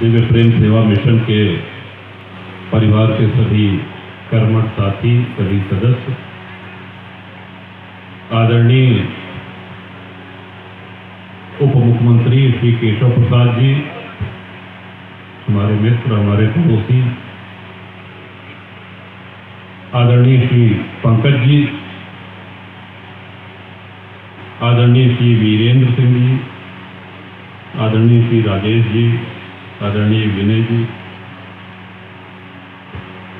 दिव्य प्रेम सेवा मिशन के परिवार के सभी कर्मठ साथी, सभी सदस्य, आदरणीय उप मुख्यमंत्री श्री केशव प्रसाद जी, हमारे मित्र, हमारे पड़ोसी, आदरणीय श्री पंकज जी, आदरणीय श्री वीरेंद्र सिंह जी, आदरणीय श्री राजेश जी, आदरणीय विनय जी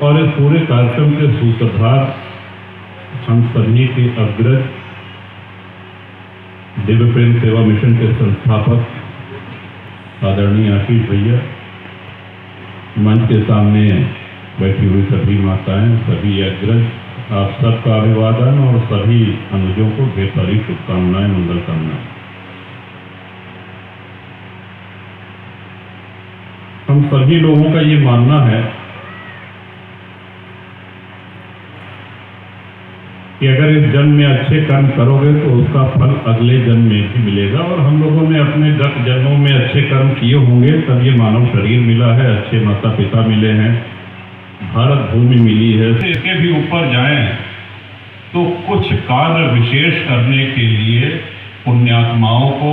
और इस पूरे कार्यक्रम के सूत्रधार हम सभी के अग्रज, दिव्य प्रेम सेवा मिशन के संस्थापक आदरणीय आशीष भैया, मंच के सामने बैठी हुई सभी माताएं, सभी अग्रज, आप सबका अभिवादन और सभी अनुजों को ढेर सारी शुभकामनाएं, मंगल कामनाएं। हम सभी लोगों का ये मानना है कि अगर इस जन्म में अच्छे कर्म करोगे तो उसका फल अगले जन्म में भी मिलेगा, और हम लोगों ने अपने गत जन्मों में अच्छे कर्म किए होंगे तब ये मानव शरीर मिला है, अच्छे माता पिता मिले हैं, भारत भूमि मिली है। इसके भी ऊपर जाएं तो कुछ कार्य विशेष करने के लिए पुण्यात्माओं को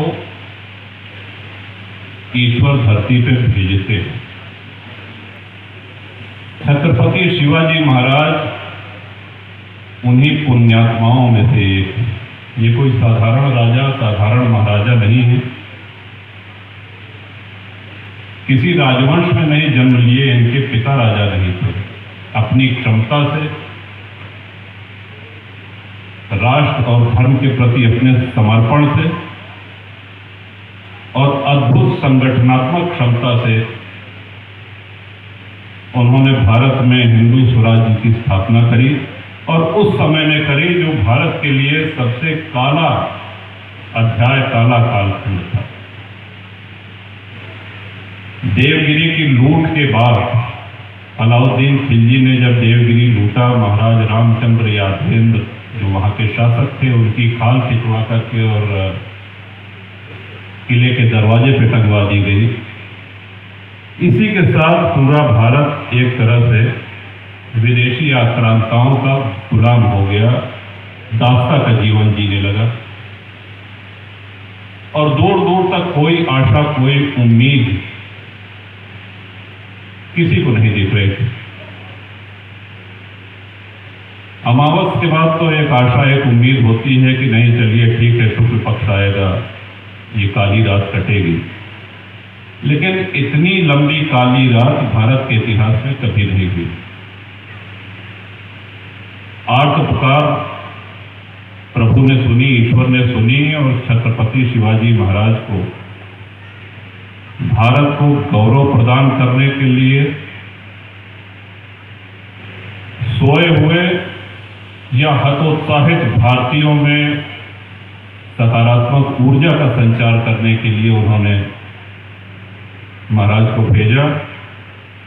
ईश्वर धरती पे भेजते हैं। छत्रपति शिवाजी महाराज उन्हीं पुण्यात्माओं में से एक है। ये कोई साधारण राजा, साधारण महाराजा नहीं है, किसी राजवंश में नहीं जन्म लिए, इनके पिता राजा नहीं थे। अपनी क्षमता से राष्ट्र और धर्म के प्रति अपने समर्पण से और अद्भुत संगठनात्मक क्षमता से उन्होंने भारत में हिंदू स्वराज्य की स्थापना करी, और उस समय में करी जो भारत के लिए सबसे काला अध्याय, काला कालखंड था। देवगिरी की लूट के बाद अलाउद्दीन खिलजी ने जब देवगिरी लूटा, महाराज रामचंद्र यादवेंद्र जो वहां के शासक थे, उनकी खाल खिंचवा करके और किले के दरवाजे पे टंगवा दी गई। इसी के साथ पूरा भारत एक तरह से विदेशी आक्रांताओं का गुलाम हो गया, दास्ता का जीवन जीने लगा, और दूर दूर तक कोई आशा, कोई उम्मीद किसी को नहीं दिख रही थी। अमावस के बाद तो एक आशा, एक उम्मीद होती है कि नहीं, चलिए ठीक है, शुक्ल पक्ष आएगा, ये काली रात कटेगी। लेकिन इतनी लंबी काली रात भारत के इतिहास में कभी नहीं हुई। आर्त पुकार प्रभु ने सुनी, ईश्वर ने सुनी, और छत्रपति शिवाजी महाराज को भारत को गौरव प्रदान करने के लिए सोए हुए या हतोत्साहित भारतीयों में सकारात्मक ऊर्जा का संचार करने के लिए उन्होंने महाराज को भेजा,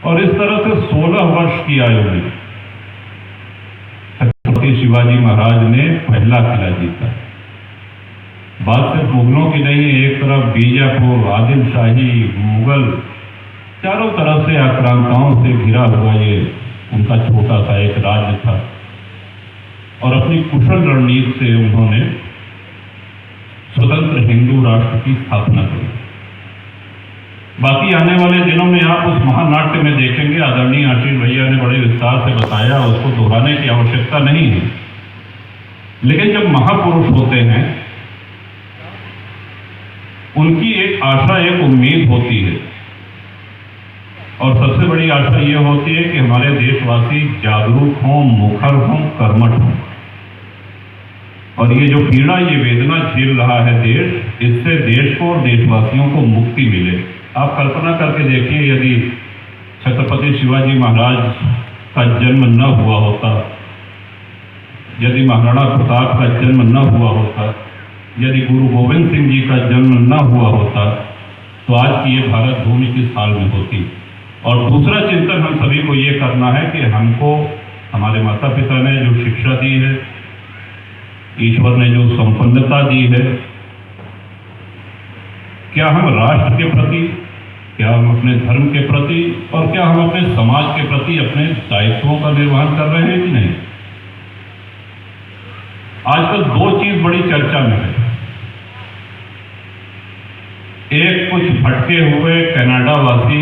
और इस तरह से 16 वर्ष की आयु में छत्रपति शिवाजी महाराज ने पहला किला जीता। बात सिर्फ मुगलों की नहीं है, एक तरफ बीजापुर, आदिल शाही, मुगल, चारों तरफ से आक्रांताओं से घिरा हुआ ये उनका छोटा सा एक राज्य था, और अपनी कुशल रणनीति से उन्होंने स्वतंत्र हिंदू राष्ट्र की स्थापना की। बाकी आने वाले दिनों में आप उस महानाट्य में देखेंगे, आदरणीय आशीष भैया ने बड़े विस्तार से बताया, उसको दोहराने की आवश्यकता नहीं है। लेकिन जब महापुरुष होते हैं, उनकी एक आशा, एक उम्मीद होती है, और सबसे बड़ी आशा ये होती है कि हमारे देशवासी जागरूक हों, मुखर हों, कर्मठ हों, और ये जो पीड़ा, ये वेदना झेल रहा है देश, इससे देश को और देशवासियों को मुक्ति मिले। आप कल्पना करके देखिए, यदि छत्रपति शिवाजी महाराज का जन्म न हुआ होता, यदि महाराणा प्रताप का जन्म न हुआ होता, यदि गुरु गोविंद सिंह जी का जन्म न हुआ होता, तो आज की ये भारत भूमि किस हाल में होती। और दूसरा चिंतन हम सभी को ये करना है कि हमको हमारे माता पिता ने जो शिक्षा दी है, ईश्वर ने जो संपन्नता दी है, क्या हम राष्ट्र के प्रति, क्या क्या हम अपने धर्म के प्रति और क्या हम अपने समाज के प्रति अपने दायित्वों का निर्वहन कर रहे हैं कि नहीं। आजकल दो चीज बड़ी चर्चा में है। एक, कुछ भटके हुए कनाडा वासी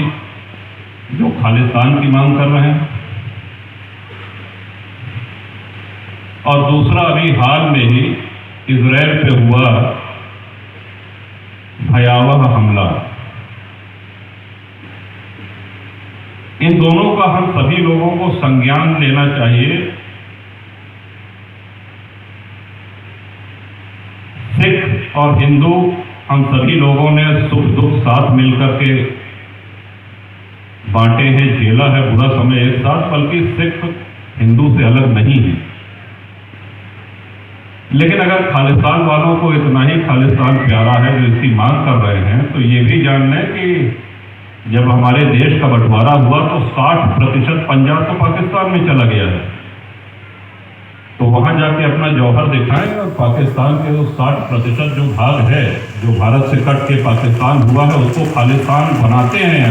जो खालिस्तान की मांग कर रहे हैं, और दूसरा अभी हाल में ही इजराइल पे हुआ भयावह हमला। इन दोनों का हम सभी लोगों को संज्ञान लेना चाहिए। सिख और हिंदू हम सभी लोगों ने सुख दुख साथ मिलकर के बांटे हैं, झेला है बुरा समय एक साथ, बल्कि सिख हिंदू से अलग नहीं है। लेकिन अगर खालिस्तान वालों को इतना ही खालिस्तान प्यारा है जो इसकी मांग कर रहे हैं, तो ये भी जान लें कि जब हमारे देश का बंटवारा हुआ तो 60% पंजाब तो पाकिस्तान में चला गया है। तो वहां जाके अपना जौहर दिखाएं और पाकिस्तान के उस 60% जो भाग है, जो भारत से कट के पाकिस्तान हुआ है, उसको खालिस्तान बनाते हैं।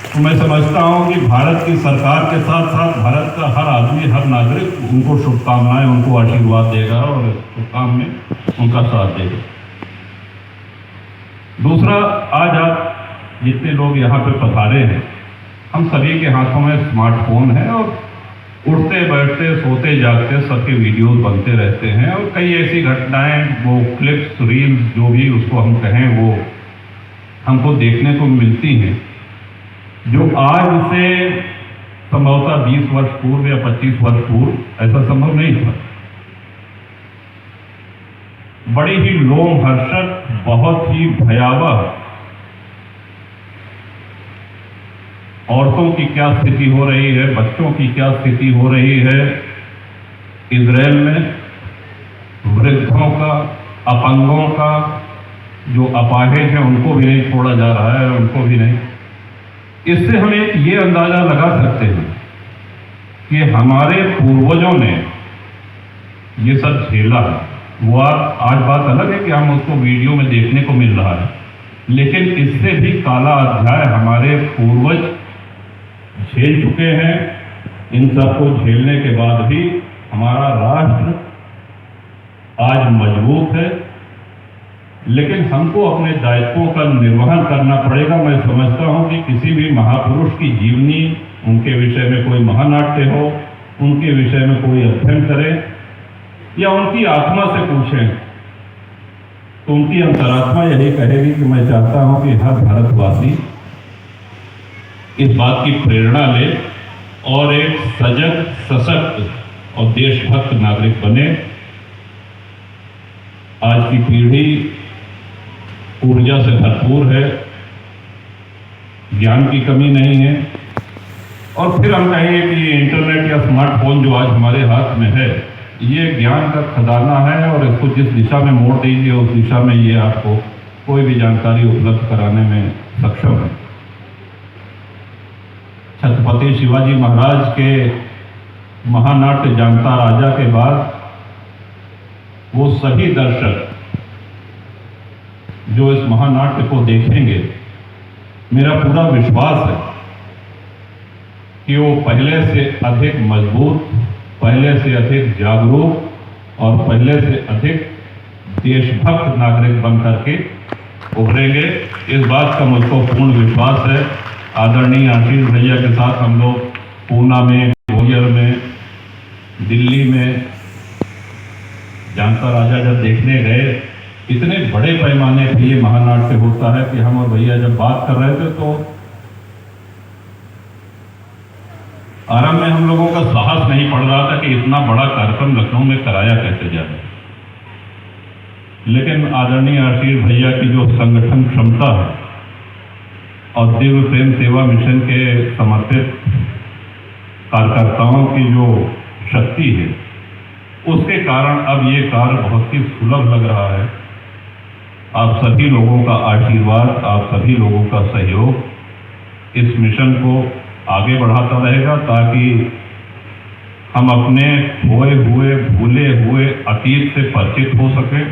तो मैं समझता हूं कि भारत की सरकार के साथ साथ भारत का हर आदमी, हर नागरिक उनको शुभकामनाएं, उनको आशीर्वाद देगा और उस काम में उनका साथ देगा। दूसरा, आज आप जितने लोग यहाँ पे पधारे हैं, हम सभी के हाथों में स्मार्टफोन है और उठते बैठते सोते जागते सबके वीडियोस बनते रहते हैं और कई ऐसी घटनाएं, वो क्लिप्स, रील्स, जो भी उसको हम कहें, वो हमको देखने को मिलती हैं, जो आज से संभवतः 20 वर्ष पूर्व या 25 वर्ष पूर्व ऐसा संभव नहीं था। बड़ी ही लोमहर्षक, बहुत ही भयावह, औरतों की क्या स्थिति हो रही है, बच्चों की क्या स्थिति हो रही है इजराइल में, वृद्धों का, अपंगों का, जो अपाहिज हैं उनको भी नहीं छोड़ा जा रहा है, उनको भी नहीं। इससे हम एक ये अंदाजा लगा सकते हैं कि हमारे पूर्वजों ने ये सब झेला है। वो आज बात अलग है कि हम उसको वीडियो में देखने को मिल रहा है, लेकिन इससे भी काला अध्याय हमारे पूर्वज झेल चुके हैं। इन सबको झेलने के बाद भी हमारा राष्ट्र आज मजबूत है, लेकिन हमको अपने दायित्वों का निर्वहन करना पड़ेगा। मैं समझता हूं कि किसी भी महापुरुष की जीवनी, उनके विषय में कोई महानाट्य हो, उनके विषय में कोई अध्ययन करें या उनकी आत्मा से पूछें, तो उनकी अंतरात्मा यही कहेगी कि मैं चाहता हूं कि हर भारतवासी इस बात की प्रेरणा ले और एक सजग, सशक्त और देशभक्त नागरिक बने। आज की पीढ़ी ऊर्जा से भरपूर है, ज्ञान की कमी नहीं है, और फिर हम कहेंगे कि इंटरनेट या स्मार्टफोन जो आज हमारे हाथ में है, ये ज्ञान का खजाना है और इसको जिस दिशा में मोड़ दीजिए उस दिशा में ये आपको कोई भी जानकारी उपलब्ध कराने में सक्षम है। छत्रपति शिवाजी महाराज के महानाट्य जानता राजा के बाद वो सभी दर्शक जो इस महानाट्य को देखेंगे, मेरा पूरा विश्वास है कि वो पहले से अधिक मजबूत, पहले से अधिक जागरूक और पहले से अधिक देशभक्त नागरिक बन करके उभरेंगे। इस बात का मुझको पूर्ण विश्वास है। आदरणीय आशीष भैया के साथ हम लोग पूना में, ग्वालियर में, दिल्ली में जानता राजा जब देखने गए, इतने बड़े पैमाने पे ये महानाट्य होता है कि हम और भैया जब बात कर रहे थे तो आराम में हम लोगों का साहस नहीं पड़ रहा था कि इतना बड़ा कार्यक्रम लखनऊ में कराया कैसे जाए। लेकिन आदरणीय आशीष भैया की जो संगठन क्षमता है और दिव्य प्रेम सेवा मिशन के समर्पित कार्यकर्ताओं की जो शक्ति है, उसके कारण अब ये कार्य बहुत ही सुलभ लग रहा है। आप सभी लोगों का आशीर्वाद, आप सभी लोगों का सहयोग इस मिशन को आगे बढ़ाता रहेगा, ताकि हम अपने खोए हुए, भूले हुए अतीत से परिचित हो सकें।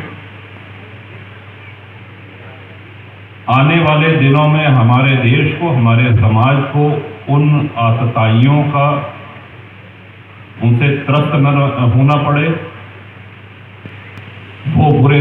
आने वाले दिनों में हमारे देश को, हमारे समाज को उन आतताइयों का उनसे त्रस्त न होना पड़े, वो बुरे